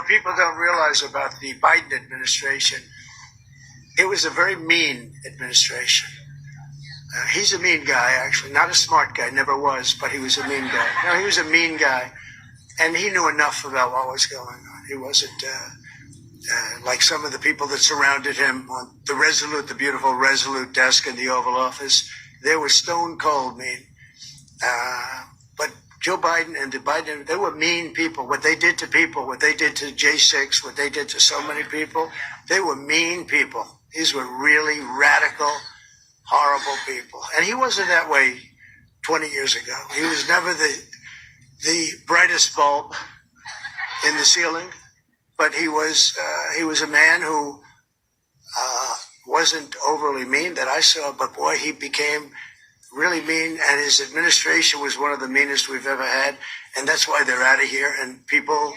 people don't realize about the Biden administration. It was a very mean administration. He's a mean guy, actually. Not a smart guy, never was, but he was a mean guy. No, he was a mean guy. And he knew enough about what was going on. He wasn't like some of the people that surrounded him on the beautiful Resolute desk in the Oval Office. They were stone cold mean. But Joe Biden and the Biden, they were mean people. What they did to people, what they did to J6, what they did to so many people, they were mean people. These were really radical, horrible people. And he wasn't that way 20 years ago. He was never the brightest bulb in the ceiling, but he was a man who wasn't overly mean that I saw, but boy, he became really mean, and his administration was one of the meanest we've ever had, and that's why they're out of here. And people,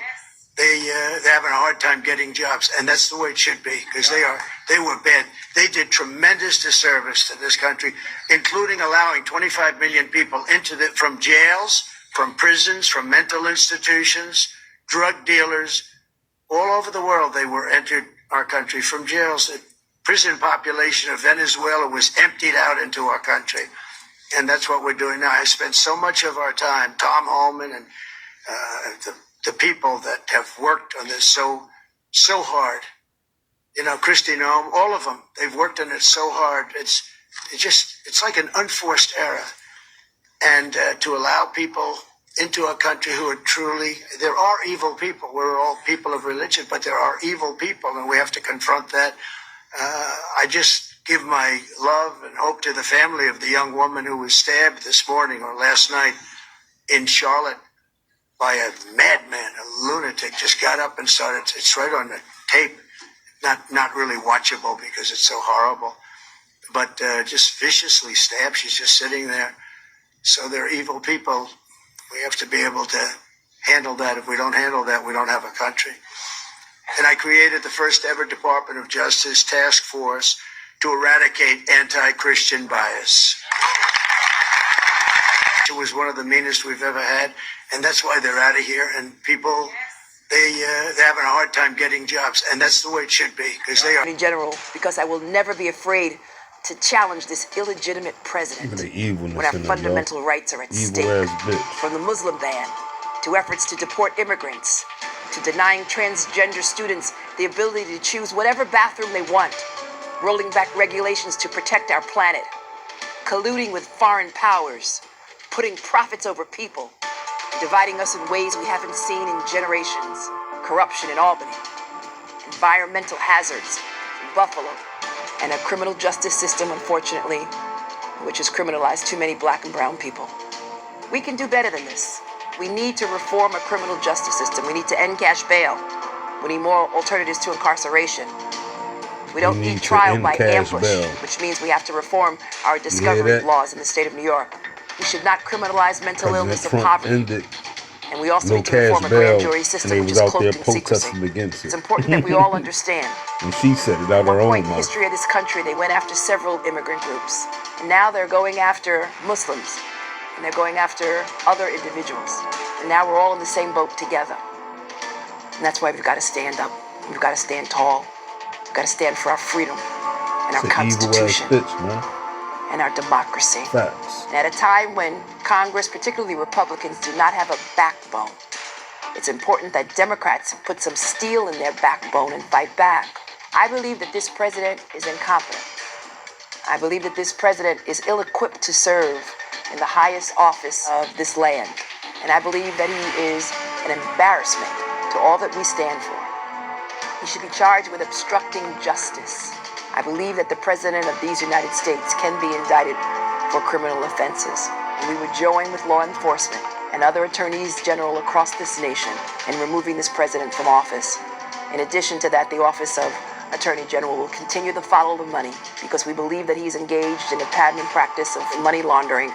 they're having a hard time getting jobs, and that's the way it should be, because they were bad. They did tremendous disservice to this country, including allowing 25 million people from jails, from prisons, from mental institutions, drug dealers, all over the world. They were entered our country from jails. The prison population of Venezuela was emptied out into our country. And that's what we're doing now. I spent so much of our time, Tom Holman and the people that have worked on this so hard. Christine Ohm, all of them, they've worked on it so hard. It's like an unforced error. And to allow people into our country who are there are evil people. We're all people of religion, but there are evil people, and we have to confront that. I just give my love and hope to the family of the young woman who was stabbed this morning or last night in Charlotte by a madman, a lunatic. Just got up and started. It's right on the tape. Not really watchable because it's so horrible, but just viciously stabbed. She's just sitting there. So they're evil people. We have to be able to handle that. If we don't handle that, we don't have a country. And I created the first ever Department of Justice task force to eradicate anti-Christian bias. It was one of the meanest we've ever had, and that's why they're out of here. And people, they're having a hard time getting jobs, and that's the way it should be, because they are. In general, because I will never be afraid to challenge this illegitimate president when our fundamental rights are at stake. From the Muslim ban to efforts to deport immigrants, to denying transgender students the ability to choose whatever bathroom they want, rolling back regulations to protect our planet, colluding with foreign powers, putting profits over people, dividing us in ways we haven't seen in generations, corruption in Albany, environmental hazards in Buffalo, and a criminal justice system, unfortunately, which has criminalized too many black and brown people. We can do better than this. We need to reform a criminal justice system. We need to end cash bail. We need more alternatives to incarceration. We don't need trial by ambush, which means we have to reform our discovery laws in the state of New York. We should not criminalize mental illness or poverty. And we also need to reform a grand jury system which is cloaked in secrecy. It's important that we all understand. And she said it out of her own mouth. At one point in the history of this country, they went after several immigrant groups. And now they're going after Muslims. And they're going after other individuals. And now we're all in the same boat together. And that's why we've got to stand up. We've got to stand tall. We've got to stand for our freedom and our Constitution and our democracy. Facts. And at a time when Congress, particularly Republicans, do not have a backbone, it's important that Democrats put some steel in their backbone and fight back. I believe that this president is incompetent. I believe that this president is ill-equipped to serve in the highest office of this land. And I believe that he is an embarrassment to all that we stand for. He should be charged with obstructing justice. I believe that the President of these United States can be indicted for criminal offenses. And we would join with law enforcement and other attorneys general across this nation in removing this president from office. In addition to that, the Office of Attorney General will continue to follow the money because we believe that he's engaged in a pattern and practice of money laundering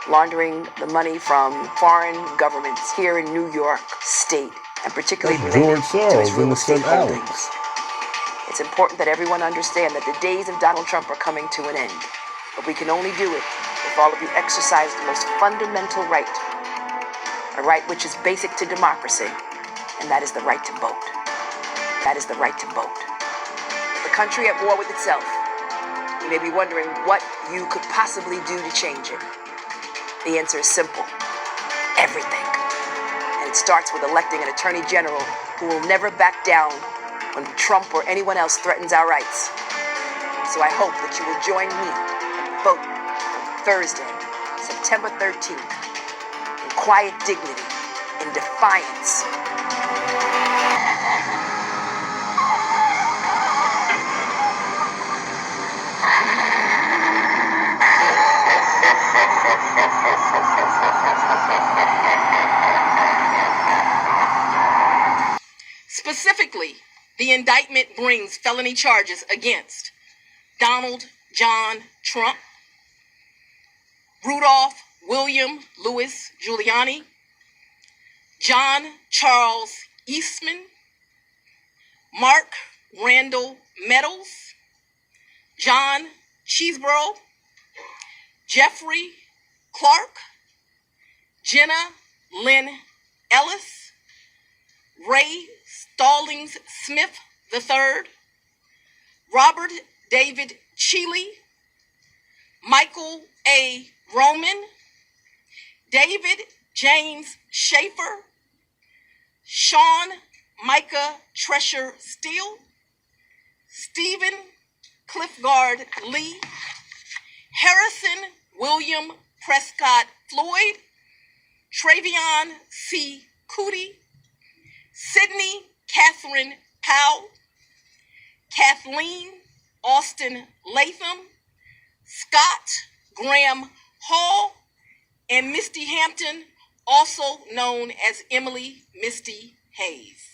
the money from foreign governments here in New York State, and particularly related to his real estate holdings. It's important that everyone understand that the days of Donald Trump are coming to an end. But we can only do it if all of you exercise the most fundamental right, a right which is basic to democracy, and that is the right to vote. That is the right to vote. The country at war with itself. You may be wondering what you could possibly do to change it. The answer is simple. Everything. And it starts with electing an attorney general who will never back down when Trump or anyone else threatens our rights. So I hope that you will join me and vote Thursday, September 13th, in quiet dignity, in defiance. Specifically, the indictment brings felony charges against Donald John Trump, Rudolph William Louis Giuliani, John Charles Eastman, Mark Randall Meadows, John Cheeseborough, Jeffrey Clark, Jenna Lynn Ellis, Ray Stallings Smith III, Robert David Cheeley, Michael A. Roman, David James Schaefer, Sean Micah Tresher Steele, Stephen Cliffgard Lee, Harrison William Prescott Floyd, Travion C. Cootie, Sydney Catherine Powell, Kathleen Austin Latham, Scott Graham Hall, and Misty Hampton, also known as Emily Misty Hayes.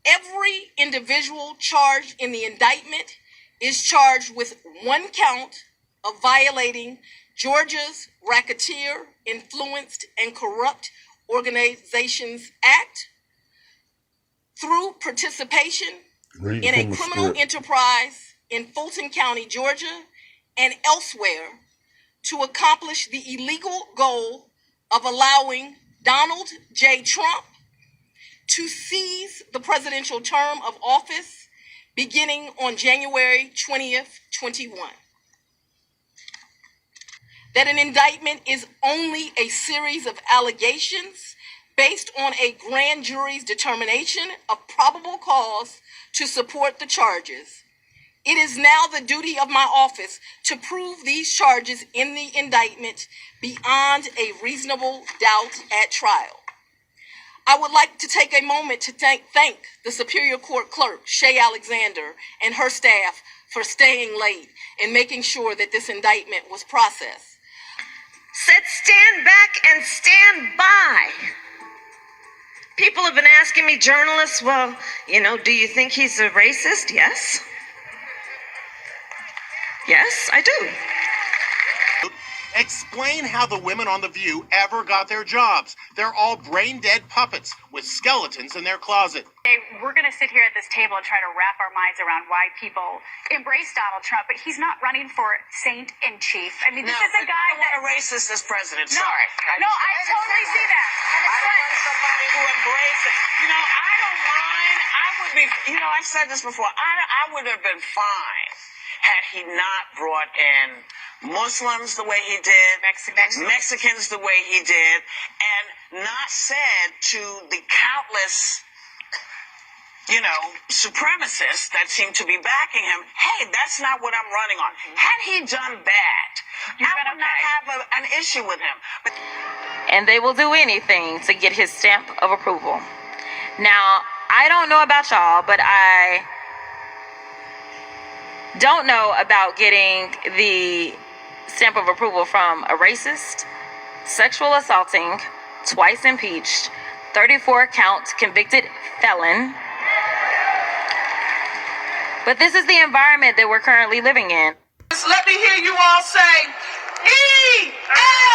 Every individual charged in the indictment is charged with one count of violating Georgia's Racketeer, Influenced, and Corrupt Organizations Act through participation in a criminal enterprise in Fulton County, Georgia, and elsewhere to accomplish the illegal goal of allowing Donald J. Trump to seize the presidential term of office beginning on January 20th, 21. That an indictment is only a series of allegations based on a grand jury's determination of probable cause to support the charges. It is now the duty of my office to prove these charges in the indictment beyond a reasonable doubt at trial. I would like to take a moment to thank the Superior Court Clerk, Shay Alexander, and her staff for staying late and making sure that this indictment was processed. Said stand back and stand by. People have been asking me, journalists, well, do you think he's a racist? Yes. Yes, I do. Explain how the women on The View ever got their jobs. They're all brain-dead puppets with skeletons in their closet. We're going to sit here at this table and try to wrap our minds around why people embrace Donald Trump, but he's not running for saint-in-chief. I mean, this is a guy that... a racist as president, no, sorry. No, I totally see that. And I want somebody who embraces it. I don't mind. I would be, I've said this before. I would have been fine had he not brought in Muslims the way he did, Mexicans the way he did, and not said to the countless, supremacists that seem to be backing him, hey, that's not what I'm running on. Had he done that, I would not have an issue with him. And they will do anything to get his stamp of approval. Now, I don't know about y'all, but I don't know about getting the stamp of approval from a racist, sexual assaulting, twice impeached, 34-count convicted felon. But this is the environment that we're currently living in. Let me hear you all say, E-L-G-S-E-S,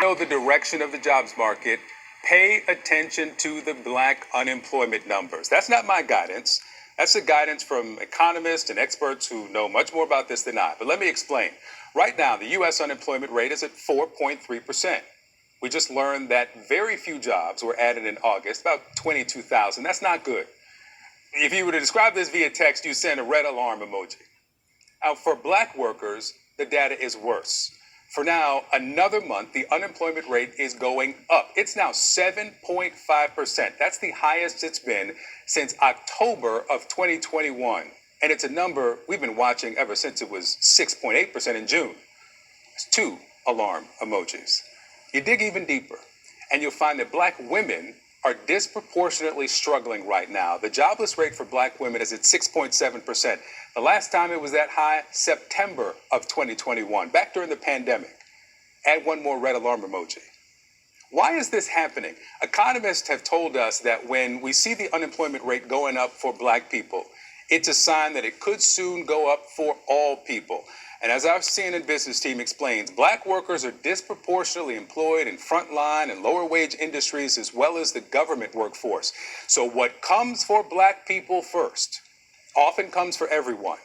Know the direction of the jobs market. Pay attention to the black unemployment numbers. That's not my guidance. That's the guidance from economists and experts who know much more about this than I. But let me explain. Right now, the U.S. unemployment rate is at 4.3%. We just learned that very few jobs were added in August, about 22,000. That's not good. If you were to describe this via text, you send a red alarm emoji. Now, for black workers, the data is worse. For now, another month, the unemployment rate is going up. It's now 7.5%. That's the highest it's been since October of 2021. And it's a number we've been watching ever since it was 6.8% in June. It's 2 alarm emojis. You dig even deeper, and you'll find that black women are disproportionately struggling right now. The jobless rate for black women is at 6.7%. The last time it was that high, September of 2021, back during the pandemic. Add one more red alarm emoji. Why is this happening? Economists have told us that when we see the unemployment rate going up for black people, it's a sign that it could soon go up for all people. And as our CNN business team explains, black workers are disproportionately employed in frontline and lower wage industries as well as the government workforce. So what comes for black people first often comes for everyone.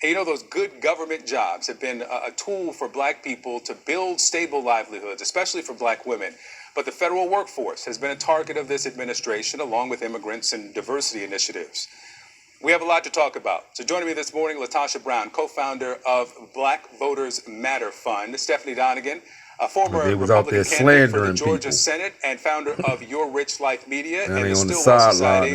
And you know, those good government jobs have been a tool for black people to build stable livelihoods, especially for black women. But the federal workforce has been a target of this administration, along with immigrants and diversity initiatives. We have a lot to talk about. So joining me this morning, LaTosha Brown, co-founder of Black Voters Matter Fund, Stephanie Donegan, a former Republican candidate for the Georgia Senate and founder of Your Rich Life Media and the Stillwell Society,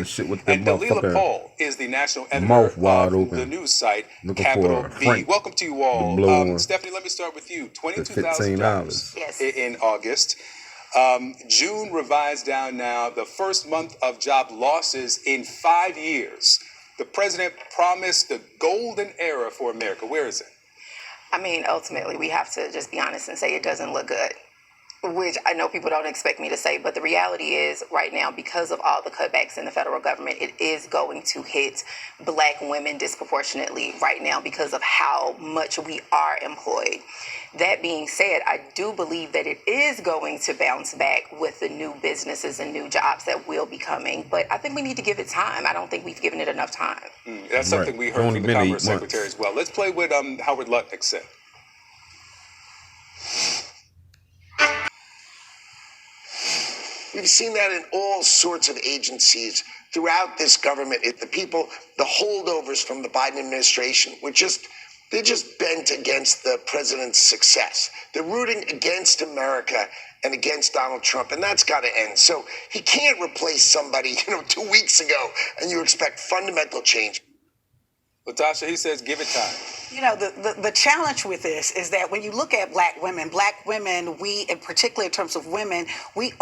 and Dalila Paul is the national editor of the news site Capital B. Welcome to you all. Stephanie, let me start with you. 22,000 jobs in August. June revised down now, the first month of job losses in 5 years. The president promised the golden era for America. Where is it? I mean, ultimately, we have to just be honest and say it doesn't look good, which I know people don't expect me to say, but the reality is right now, because of all the cutbacks in the federal government, it is going to hit black women disproportionately right now because of how much we are employed. That being said, I do believe that it is going to bounce back with the new businesses and new jobs that will be coming, but I think we need to give it time. I don't think we've given it enough time. That's something we heard from the Commerce Secretary as well. Let's play what Howard Lutnick said. We've seen that in all sorts of agencies throughout this government. The people, the holdovers from the Biden administration, they're just bent against the president's success. They're rooting against America and against Donald Trump, and that's got to end. So he can't replace somebody, 2 weeks ago, and you expect fundamental change. LaTosha, he says, give it time. The challenge with this is that when you look at black women, we, in particular in terms of women, we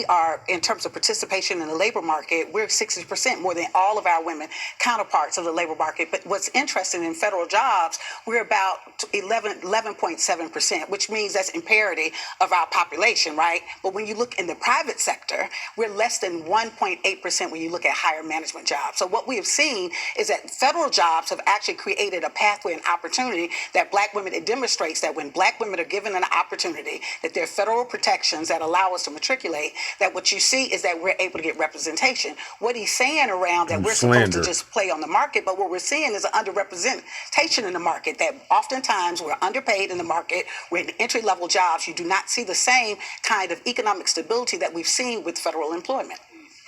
are, in terms of participation in the labor market, we're 60% more than all of our women counterparts of the labor market. But what's interesting in federal jobs, we're about 11.7%, which means that's in parity of our population, right? But when you look in the private sector, we're less than 1.8% when you look at higher management jobs. So what we have seen is that federal jobs have actually created a pathway and opportunity that black women, it demonstrates that when black women are given an opportunity, that there are federal protections that allow us to matriculate, that what you see is that we're able to get representation. What he's saying around that we're supposed to just play on the market, but what we're seeing is an underrepresentation in the market, that oftentimes we're underpaid in the market, we're in entry-level jobs, you do not see the same kind of economic stability that we've seen with federal employment.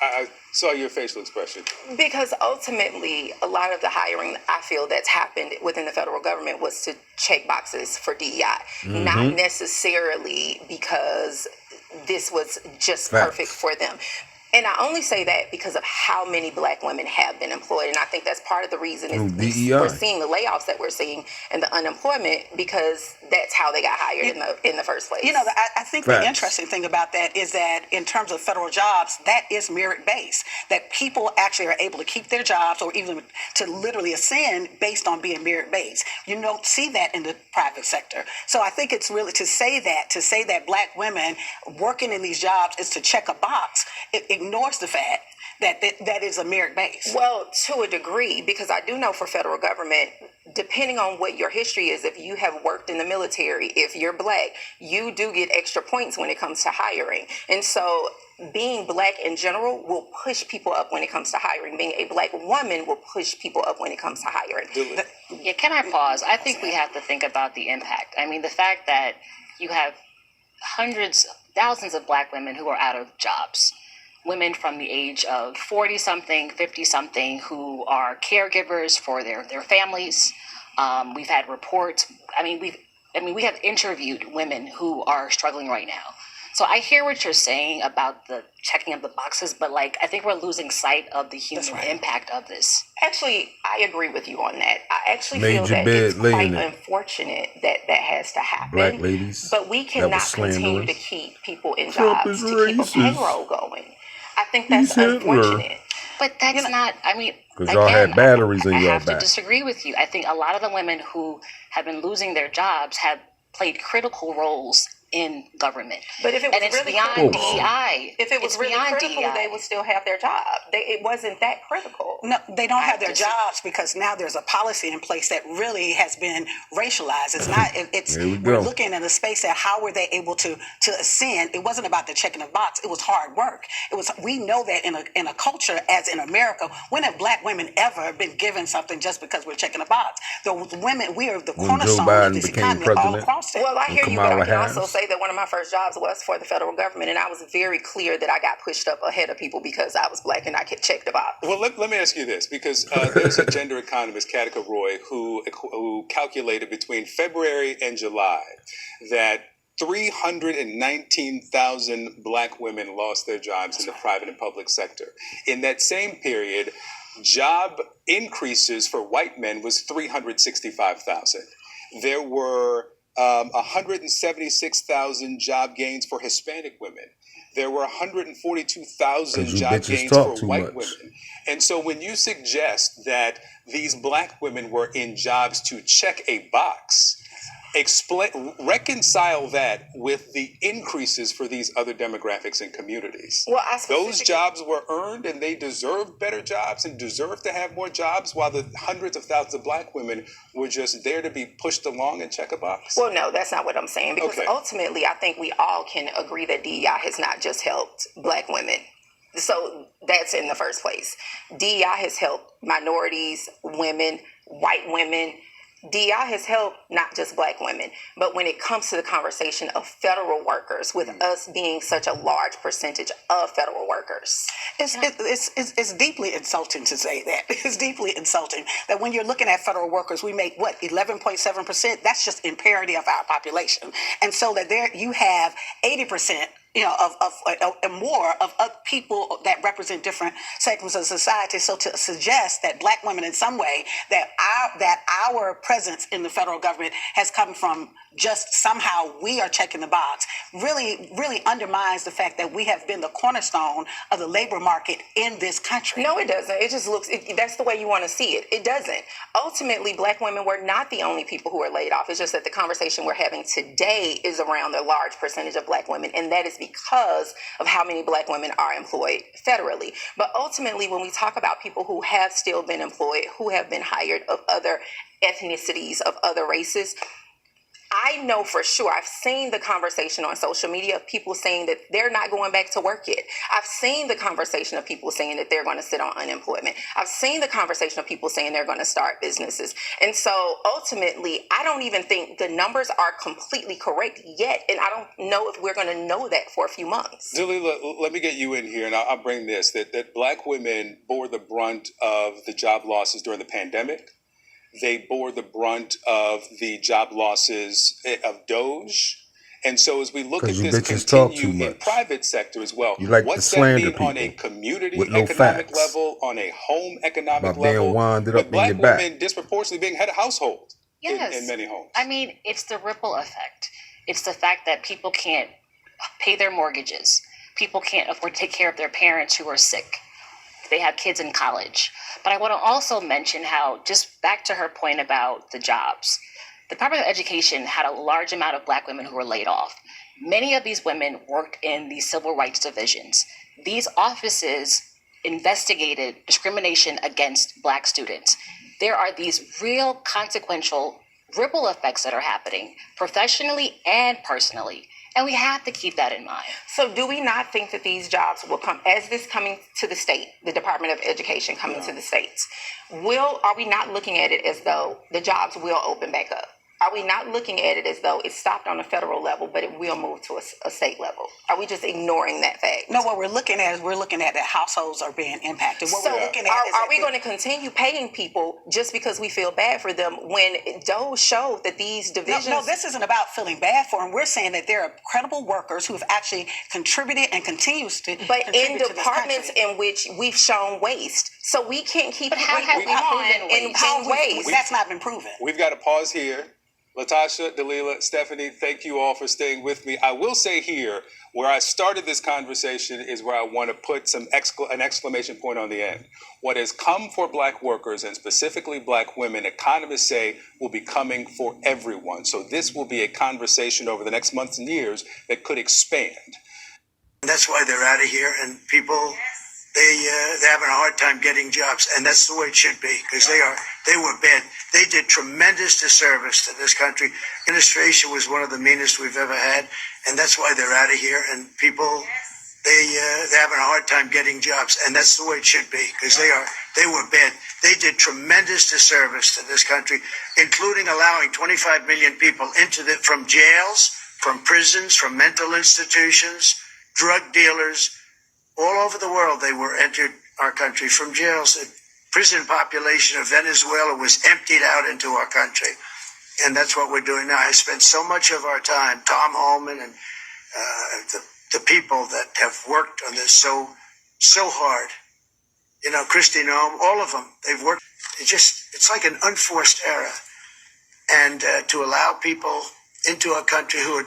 I saw your facial expression. Because ultimately, a lot of the hiring I feel that's happened within the federal government was to check boxes for DEI, not necessarily because this was just perfect for them. And I only say that because of how many black women have been employed. And I think that's part of the reason is we're seeing the layoffs that we're seeing and the unemployment, because that's how they got hired in the first place. I think the interesting thing about that is that in terms of federal jobs, that is merit-based, that people actually are able to keep their jobs or even to literally ascend based on being merit-based. You don't see that in the private sector. So I think it's really to say that black women working in these jobs is to check a box. It ignores the fact that is a merit base. Well, to a degree, because I do know for federal government, depending on what your history is, if you have worked in the military, if you're black, you do get extra points when it comes to hiring. And so being black in general will push people up when it comes to hiring. Being a black woman will push people up when it comes to hiring. Yeah, can I pause? I think we have to think about the impact. I mean, the fact that you have hundreds, thousands of black women who are out of jobs. Women from the age of 40-something, 50-something who are caregivers for their families. We've had reports. We have interviewed women who are struggling right now. So I hear what you're saying about the checking of the boxes, but I think we're losing sight of the human impact of this. Actually, I agree with you on that. I actually feel that it's quite unfortunate that that has to happen. Black ladies. But we cannot continue to keep people in jobs to keep a payroll going. I think that's unfortunate. But that's not, because y'all had batteries in I your have to back. disagree with you. I think a lot of the women who have been losing their jobs have played critical roles in government. But if it was and it's really beyond critical, DEI. if it was really critical, they would still have their job. It wasn't that critical. No, they don't have their jobs because now there's a policy in place that really has been racialized. It's not. We're looking in a space that how were they able to ascend? It wasn't about the checking the box. It was hard work. It was. We know that in a culture as in America, when have black women ever been given something just because we're checking a box? The women, we are the cornerstone of this economy all across it. Well, I hear you, but I can also say that one of my first jobs was for the federal government, and I was very clear that I got pushed up ahead of people because I was black and I could check the box. Well, let me ask you this, because there's a gender economist, Katika Roy, who calculated between February and July that 319,000 black women lost their jobs in the private and public sector. In that same period, job increases for white men was 365,000. There were 176,000 job gains for Hispanic women. There were 142,000 job gains for white women. And so when you suggest that these black women were in jobs to check a box, reconcile that with the increases for these other demographics and communities. Well, those jobs were earned and they deserved better jobs and deserved to have more jobs, while the hundreds of thousands of black women were just there to be pushed along and check a box. Well, no, that's not what I'm saying, because ultimately I think we all can agree that DEI has not just helped black women. So that's in the first place. DEI has helped minorities, women, white women. DEI has helped not just black women, but when it comes to the conversation of federal workers, with us being such a large percentage of federal workers. It's deeply insulting to say that. It's deeply insulting that when you're looking at federal workers, we make 11.7%. That's just in parity of our population. And so that there you have 80%, of more of people that represent different segments of society. So to suggest that black women in some way, that our presence in the federal government has come from just somehow we are checking the box really, really undermines the fact that we have been the cornerstone of the labor market in this country. No, it doesn't. It just looks, that's the way you want to see it. It doesn't. Ultimately, black women were not the only people who were laid off. It's just that the conversation we're having today is around the large percentage of black women, and that is because of how many black women are employed federally. But ultimately, when we talk about people who have still been employed, who have been hired of other ethnicities, of other races, I know for sure, I've seen the conversation on social media of people saying that they're not going back to work yet. I've seen the conversation of people saying that they're going to sit on unemployment. I've seen the conversation of people saying they're going to start businesses. And so ultimately, I don't even think the numbers are completely correct yet. And I don't know if we're going to know that for a few months. Julie, let me get you in here, and I'll bring this, that black women bore the brunt of the job losses during the pandemic. They bore the brunt of the job losses of Doge. And so as we look at this continue in private sector as well, what's that mean on a community economic level, on a home economic level, with black women disproportionately being head of household in many homes? I mean, it's the ripple effect. It's the fact that people can't pay their mortgages. People can't afford to take care of their parents who are sick. They have kids in college. But I want to also mention how, just back to her point about the jobs, the Department of Education had a large amount of black women who were laid off. Many of these women worked in the civil rights divisions. These offices investigated discrimination against black students. there are these real consequential ripple effects that are happening professionally and personally. And we have to keep that in mind. So do we not think that these jobs will come, as this coming to the state, the Department of Education coming to the states, are we not looking at it as though the jobs will open back up? Are we not looking at it as though it's stopped on a federal level, but it will move to a state level? Are we just ignoring that fact? No, what we're looking at is that households are being impacted. What So we're looking at is are we going to continue paying people just because we feel bad for them when those show that these divisions... No, this isn't about feeling bad for them. We're saying that there are credible workers who have actually contributed and continues to But in to departments in which we've shown waste. So we can't keep... But how have we proven waste? That's not been proven. We've got to pause here. Latasha, Dalila, Stephanie, thank you all for staying with me. I will say here, where I started this conversation is where I want to put an exclamation point on the end. What has come for Black workers, and specifically Black women, economists say will be coming for everyone. So this will be a conversation over the next months and years that could expand. And that's why they're out of here, and people, they're having a hard time getting jobs, and that's the way it should be, because they were bad. They did tremendous disservice to this country. Administration was one of the meanest we've ever had, and that's why they're out of here. And people, they're having a hard time getting jobs, and that's the way it should be, because they were bad. They did tremendous disservice to this country, including allowing 25 million people from jails, from prisons, from mental institutions, drug dealers. All over the world, they were entered our country from jails. The prison population of Venezuela was emptied out into our country. And that's what we're doing now. I spent so much of our time, Tom Holman and the people that have worked on this so hard. You know, Christy Nome, all of them, they've worked. It's like an unforced error. And to allow people into a country who are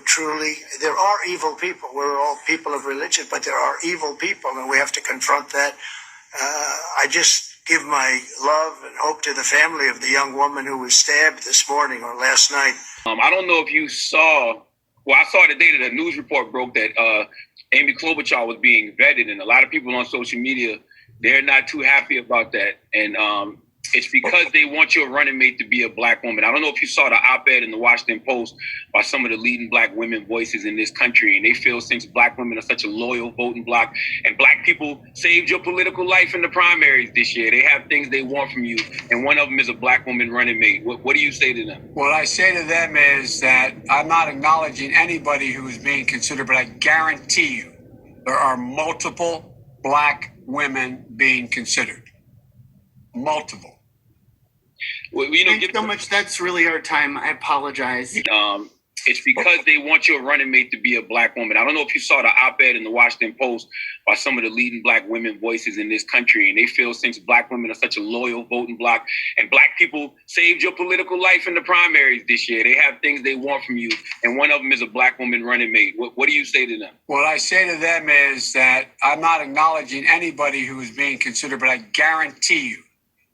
there are evil people. We're all people of religion, but there are evil people, and we have to confront that. I just give my love and hope to the family of the young woman who was stabbed this morning or last night. I don't know if you saw, I saw today that a news report broke that Amy Klobuchar was being vetted, and a lot of people on social media, they're not too happy about that. And it's because they want your running mate to be a Black woman. I don't know if you saw the op-ed in the Washington Post by some of the leading Black women voices in this country. And they feel since Black women are such a loyal voting bloc and Black people saved your political life in the primaries this year, they have things they want from you. And one of them is a Black woman running mate. What do you say to them? What I say to them is that I'm not acknowledging anybody who is being considered, but I guarantee you there are multiple Black women being considered. Multiple. Well, Thanks so much. That's really our time. I apologize. It's because they want your running mate to be a Black woman. I don't know if you saw the op-ed in the Washington Post by some of the leading Black women voices in this country. And they feel since Black women are such a loyal voting bloc and Black people saved your political life in the primaries this year, they have things they want from you. And one of them is a Black woman running mate. What do you say to them? What I say to them is that I'm not acknowledging anybody who is being considered, but I guarantee you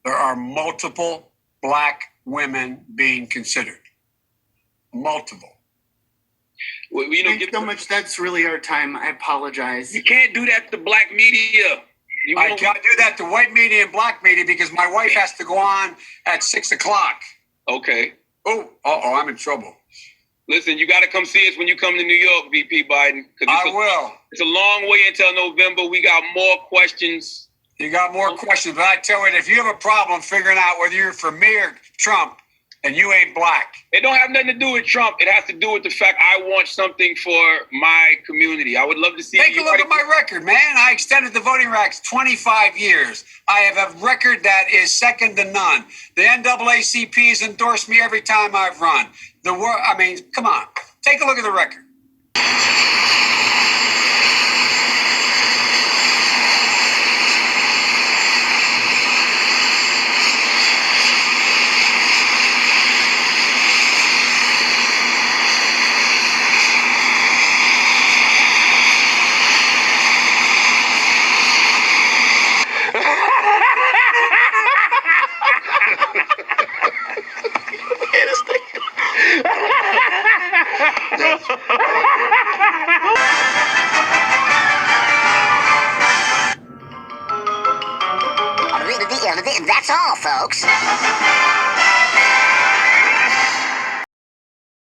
there are multiple Black women being considered. Multiple. Well, Thanks so much. That's really our time. I apologize. You can't do that to Black media. I can't do that to white media and Black media because my wife has to go on at 6 o'clock. Okay. I'm in trouble. Listen, you got to come see us when you come to New York, VP Biden. I will. It's a long way until November. We got more questions. You got more questions, but I tell you, if you have a problem figuring out whether you're for me or Trump, and you ain't Black. It don't have nothing to do with Trump. It has to do with the fact I want something for my community. I would love to see. Take a look at my record, man. I extended the voting rights 25 years. I have a record that is second to none. The NAACP has endorsed me every time I've run. Come on. Take a look at the record. That's all, folks.